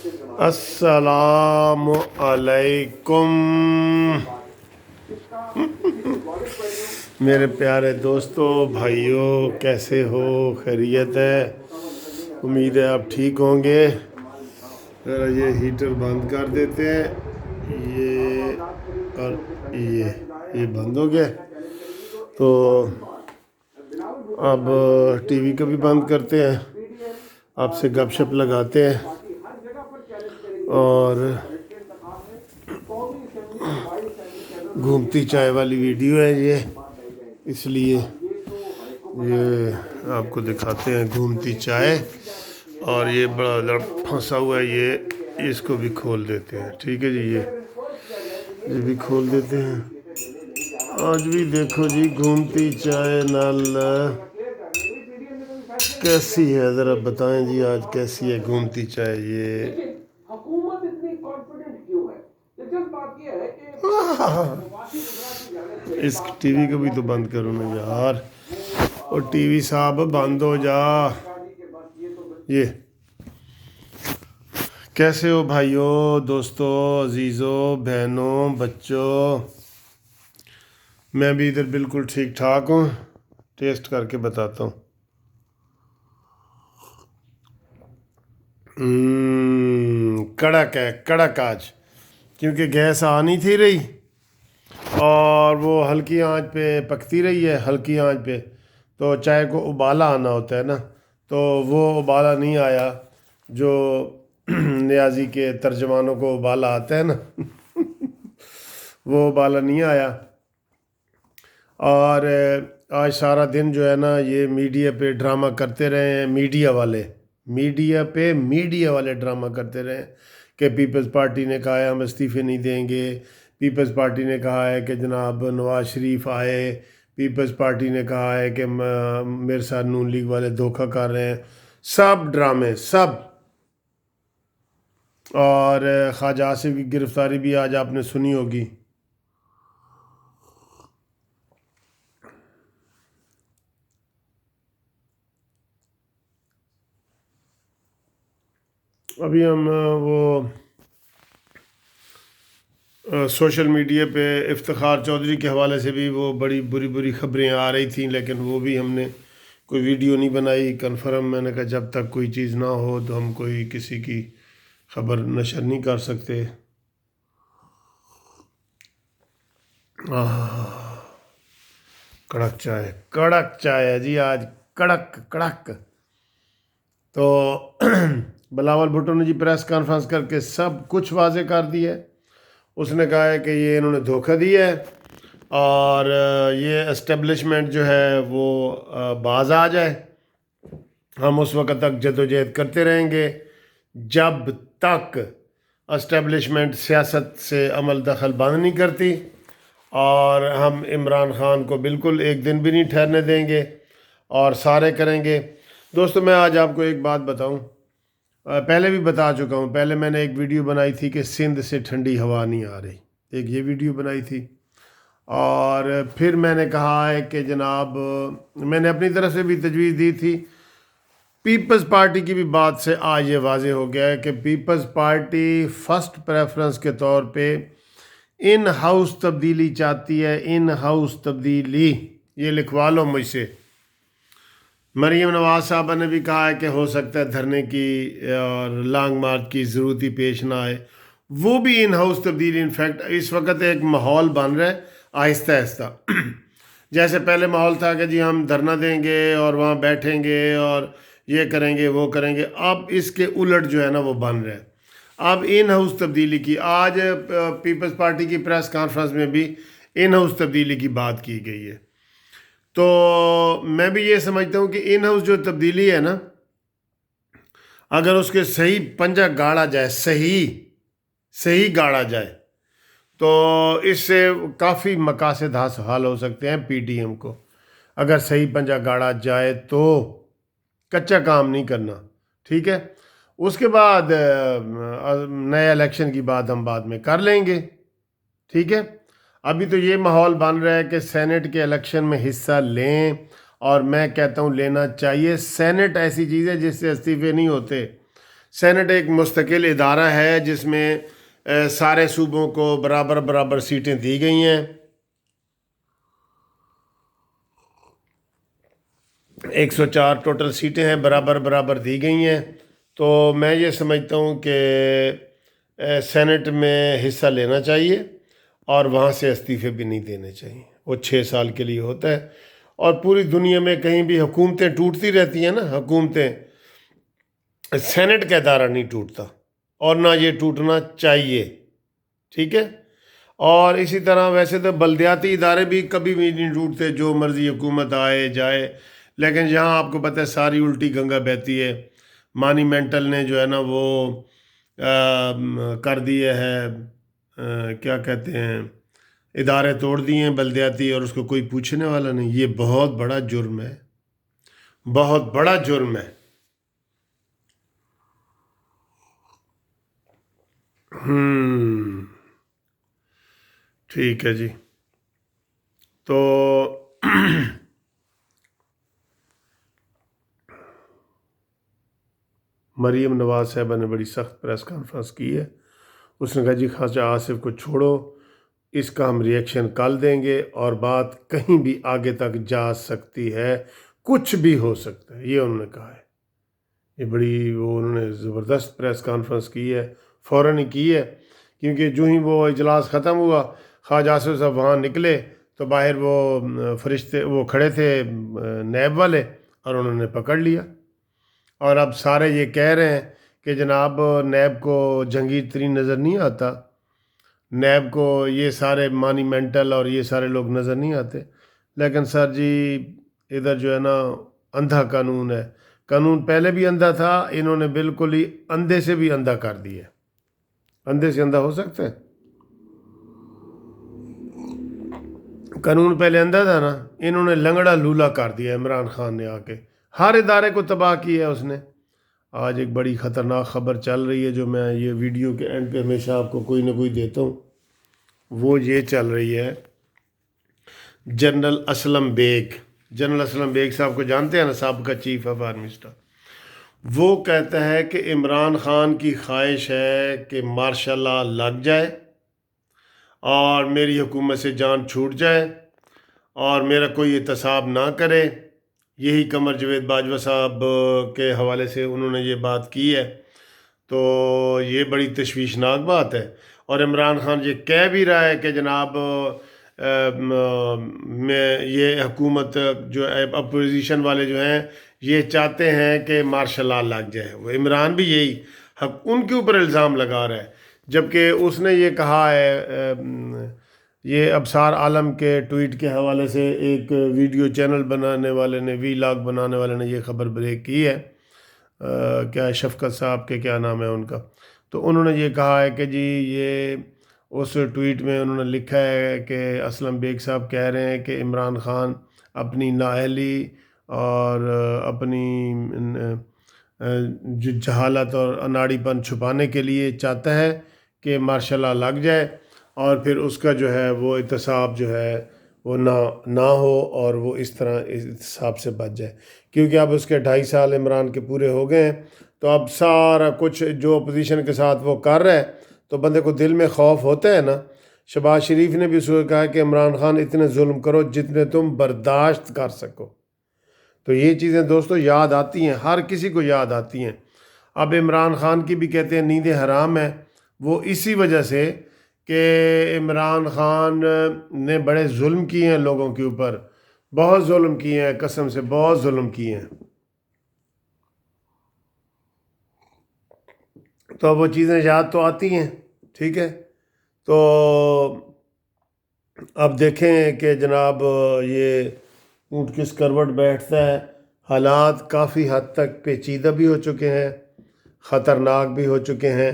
السلام علیکم میرے پیارے دوستو بھائیوں، کیسے ہو؟ خیریت ہے؟ امید ہے آپ ٹھیک ہوں گے۔ ذرا یہ ہیٹر بند کر دیتے ہیں، یہ اور یہ بند ہو گیا، تو اب ٹی وی کو بھی بند کرتے ہیں، آپ سے گپ شپ لگاتے ہیں، اور گھومتی چائے والی ویڈیو ہے یہ، اس لیے یہ آپ کو دکھاتے ہیں گھومتی چائے۔ اور یہ بڑا لڑ پھنسا ہوا ہے، یہ اس کو بھی کھول دیتے ہیں، ٹھیک ہے جی، یہ بھی کھول دیتے ہیں۔ آج بھی دیکھو جی گھومتی چائے نال کیسی ہے، ذرا بتائیں جی آج کیسی ہے گھومتی چائے یہ۔ حکومت اتنی کانفیڈنٹ کیوں ہے؟ دلچسپ بات یہ ہے کہ اس ٹی وی کو بھی تو بند کرو نا یار، اور ٹی وی صاحب بند ہو جا۔ یہ کیسے ہو بھائیوں، دوستو، عزیزوں، بہنوں، بچوں؟ میں بھی ادھر بالکل ٹھیک ٹھاک ہوں، ٹیسٹ کر کے بتاتا ہوں۔ کڑک ہے، کڑک آج، کیونکہ گیس آ نہیں تھی رہی اور وہ ہلکی آنچ پہ پکتی رہی ہے، ہلکی آنچ پہ، تو چائے کو ابالا آنا ہوتا ہے نا، تو وہ ابالا نہیں آیا، جو نیازی کے ترجمانوں کو ابالا آتا ہے نا وہ ابالا نہیں آیا۔ اور آج سارا دن جو ہے نا یہ میڈیا پہ ڈرامہ کرتے رہے ہیں، میڈیا والے ڈرامہ کرتے رہے ہیں کہ پیپلز پارٹی نے کہا ہے ہم استعفے نہیں دیں گے، پیپلز پارٹی نے کہا ہے کہ جناب نواز شریف آئے، پیپلز پارٹی نے کہا ہے کہ میرے ساتھ نون لیگ والے دھوکہ کر رہے ہیں، سب ڈرامے سب۔ اور خواجہ آصف کی گرفتاری بھی آج آپ نے سنی ہوگی۔ ابھی ہم وہ سوشل میڈیا پہ افتخار چودھری کے حوالے سے بھی وہ بڑی بری خبریں آ رہی تھیں، لیکن وہ بھی ہم نے کوئی ویڈیو نہیں بنائی کنفرم۔ میں نے کہا جب تک کوئی چیز نہ ہو تو ہم کوئی کسی کی خبر نشر نہیں کر سکتے۔ کڑک چائے ہے جی آج، کڑک۔ تو بلاول بھٹو نے جی پریس کانفرنس کر کے سب کچھ واضح کر دیا ہے۔ اس نے کہا ہے کہ یہ انہوں نے دھوکہ دیا ہے اور یہ اسٹیبلشمنٹ جو ہے وہ باز آ جائے، ہم اس وقت تک جدوجہد کرتے رہیں گے جب تک اسٹیبلشمنٹ سیاست سے عمل دخل بند نہیں کرتی، اور ہم عمران خان کو بالکل ایک دن بھی نہیں ٹھہرنے دیں گے اور سارے کریں گے۔ دوستو میں آج آپ کو ایک بات بتاؤں، پہلے بھی بتا چکا ہوں، پہلے میں نے ایک ویڈیو بنائی تھی کہ سندھ سے ٹھنڈی ہوا نہیں آ رہی، ایک یہ ویڈیو بنائی تھی، اور پھر میں نے کہا ہے کہ جناب میں نے اپنی طرف سے بھی تجویز دی تھی۔ پیپلز پارٹی کی بھی بات سے آج یہ واضح ہو گیا ہے کہ پیپلز پارٹی فرسٹ پریفرنس کے طور پہ ان ہاؤس تبدیلی چاہتی ہے، ان ہاؤس تبدیلی، یہ لکھوا لو مجھ سے۔ مریم نواز صاحبہ نے بھی کہا ہے کہ ہو سکتا ہے دھرنے کی اور لانگ مارچ کی ضرورت ہی پیش نہ آئے، وہ بھی ان ہاؤس تبدیلی۔ انفیکٹ اس وقت ایک ماحول بن رہا ہے آہستہ آہستہ، جیسے پہلے ماحول تھا کہ جی ہم دھرنا دیں گے اور وہاں بیٹھیں گے اور یہ کریں گے وہ کریں گے، اب اس کے الٹ جو ہے نا وہ بن رہا ہے۔ اب ان ہاؤس تبدیلی کی آج پیپلز پارٹی کی پریس کانفرنس میں بھی ان ہاؤس تبدیلی کی بات کی گئی ہے۔ تو میں بھی یہ سمجھتا ہوں کہ ان ہاؤس جو تبدیلی ہے نا، اگر اس کے صحیح پنجہ گاڑا جائے، صحیح گاڑا جائے، تو اس سے کافی مقاصد حاصل ہو سکتے ہیں پی ٹی ایم کو، اگر صحیح پنجہ گاڑا جائے تو۔ کچا کام نہیں کرنا، ٹھیک ہے؟ اس کے بعد نئے الیکشن کی بات ہم بعد میں کر لیں گے، ٹھیک ہے؟ ابھی تو یہ ماحول بن رہا ہے کہ سینٹ کے الیکشن میں حصہ لیں، اور میں کہتا ہوں لینا چاہیے۔ سینٹ ایسی چیز ہے جس سے استعفے نہیں ہوتے، سینٹ ایک مستقل ادارہ ہے جس میں سارے صوبوں کو برابر برابر سیٹیں دی گئی ہیں. 104 ٹوٹل سیٹیں ہیں، برابر برابر دی گئی ہیں. تو میں یہ سمجھتا ہوں کہ سینٹ میں حصہ لینا چاہیے اور وہاں سے استعفے بھی نہیں دینے چاہیے. وہ 6 سال کے لیے ہوتا ہے. اور پوری دنیا میں کہیں بھی حکومتیں ٹوٹتی رہتی ہیں نا، حکومتیں، سینٹ کا ادارہ نہیں ٹوٹتا اور نہ یہ ٹوٹنا چاہیے. ٹھیک ہے. اور اسی طرح ویسے تو بلدیاتی ادارے بھی کبھی بھی نہیں ٹوٹتے، جو مرضی حکومت آئے جائے. لیکن یہاں آپ کو پتہ ہے ساری الٹی گنگا بہتی ہے. مانیمنٹل نے جو ہے نا وہ کر دیے ہے، کیا کہتے ہیں، ادارے توڑ دیے ہیں بلدیاتی، اور اس کو کوئی پوچھنے والا نہیں. یہ بہت بڑا جرم ہے، بہت بڑا جرم ہے. ٹھیک ہے جی. تو مریم نواز صاحبہ نے بڑی سخت پریس کانفرنس کی ہے. اس نے کہا جی خواجہ آصف کو چھوڑو، اس کا ہم ری ایکشن کل دیں گے، اور بات کہیں بھی آگے تک جا سکتی ہے، کچھ بھی ہو سکتا ہے، یہ انہوں نے کہا ہے. یہ بڑی انہوں نے زبردست پریس کانفرنس کی ہے، فوراً ہی کی ہے. کیونکہ جو ہی وہ اجلاس ختم ہوا، خواجہ آصف صاحب وہاں نکلے تو باہر وہ فرشتے وہ کھڑے تھے نیب والے، اور انہوں نے پکڑ لیا. اور اب سارے یہ کہہ رہے ہیں کہ جناب نیب کو جنگی ترین نظر نہیں آتا، نیب کو یہ سارے مانیمنٹل اور یہ سارے لوگ نظر نہیں آتے. لیکن سر جی ادھر جو ہے نا اندھا قانون ہے. قانون پہلے بھی اندھا تھا، انہوں نے بالکل ہی اندھے سے بھی اندھا کر دیا. اندھے سے اندھا ہو سکتا ہے؟ قانون پہلے اندھا تھا نا، انہوں نے لنگڑا لولا کر دیا. عمران خان نے آ کے ہر ادارے کو تباہ کیا ہے اس نے. آج ایک بڑی خطرناک خبر چل رہی ہے جو میں یہ ویڈیو کے اینڈ پہ ہمیشہ آپ کو کوئی نہ کوئی دیتا ہوں. وہ یہ چل رہی ہے، جنرل اسلم بیگ، جنرل اسلم بیگ صاحب کو جانتے ہیں نا، سابقہ چیف آف آرمی اسٹاف. وہ کہتا ہے کہ عمران خان کی خواہش ہے کہ مارشل لاء لگ جائے اور میری حکومت سے جان چھوٹ جائے اور میرا کوئی احتساب نہ کرے. یہی قمر جاوید باجوہ صاحب کے حوالے سے انہوں نے یہ بات کی ہے. تو یہ بڑی تشویشناک بات ہے. اور عمران خان یہ کہہ بھی رہا ہے کہ جناب میں یہ حکومت جو اپوزیشن والے جو ہیں یہ چاہتے ہیں کہ مارشل لاء لگ جائے. وہ عمران بھی یہی ان کے اوپر الزام لگا رہا ہے، جبکہ اس نے یہ کہا ہے. یہ ابصار عالم کے ٹویٹ کے حوالے سے ایک ویڈیو چینل بنانے والے نے، وی لاگ بنانے والے نے یہ خبر بریک کی ہے. کیا شفقت صاحب کے کیا نام ہے ان کا، تو انہوں نے یہ کہا ہے کہ جی یہ اس ٹویٹ میں انہوں نے لکھا ہے کہ اسلم بیگ صاحب کہہ رہے ہیں کہ عمران خان اپنی نااہلی اور اپنی جہالت اور اناڑی پن چھپانے کے لیے چاہتا ہے کہ مارشل لاء لگ جائے اور پھر اس کا جو ہے وہ احتساب جو ہے وہ نہ ہو اور وہ اس طرح احتساب سے بچ جائے. کیونکہ اب اس کے 2.5 سال عمران کے پورے ہو گئے ہیں، تو اب سارا کچھ جو اپوزیشن کے ساتھ وہ کر رہا ہے تو بندے کو دل میں خوف ہوتا ہے نا. شہباز شریف نے بھی اس کو کہا کہ عمران خان اتنے ظلم کرو جتنے تم برداشت کر سکو. تو یہ چیزیں دوستو یاد آتی ہیں، ہر کسی کو یاد آتی ہیں. اب عمران خان کی بھی کہتے ہیں نیندیں حرام ہیں، وہ اسی وجہ سے کہ عمران خان نے بڑے ظلم کیے ہیں لوگوں کے اوپر، بہت ظلم کیے ہیں، قسم سے بہت ظلم کیے ہیں. تو وہ چیزیں یاد تو آتی ہیں. ٹھیک ہے. تو اب دیکھیں کہ جناب یہ اونٹ کس کروٹ بیٹھتا ہے. حالات کافی حد تک پیچیدہ بھی ہو چکے ہیں، خطرناک بھی ہو چکے ہیں.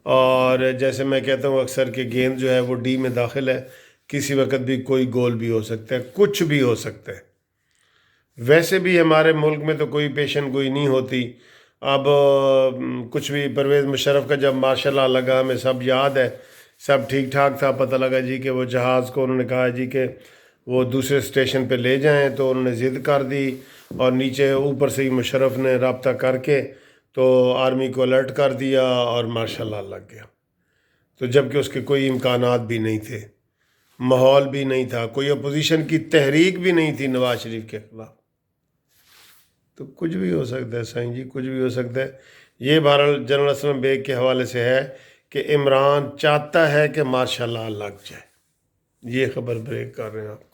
اور جیسے میں کہتا ہوں اکثر کہ گیند جو ہے وہ ڈی میں داخل ہے، کسی وقت بھی کوئی گول بھی ہو سکتا ہے، کچھ بھی ہو سکتا ہے. ویسے بھی ہمارے ملک میں تو کوئی پیشن گوئی نہیں ہوتی. اب کچھ بھی پرویز مشرف کا جب مارشل لاء لگا ہمیں سب یاد ہے، سب ٹھیک ٹھاک تھا. پتہ لگا جی کہ وہ جہاز کو انہوں نے کہا جی کہ وہ دوسرے اسٹیشن پہ لے جائیں، تو انہوں نے ضد کر دی اور نیچے اوپر سے ہی مشرف نے رابطہ کر کے تو آرمی کو الرٹ کر دیا اور مارشل لا لگ گیا، تو جب کہ اس کے کوئی امکانات بھی نہیں تھے، ماحول بھی نہیں تھا، کوئی اپوزیشن کی تحریک بھی نہیں تھی نواز شریف کے خلاف. تو کچھ بھی ہو سکتا ہے سائیں جی، کچھ بھی ہو سکتا ہے. یہ بہرحال جنرل اسلم بیگ کے حوالے سے ہے کہ عمران چاہتا ہے کہ مارشل لا لگ جائے. یہ خبر بریک کر رہے ہیں آپ.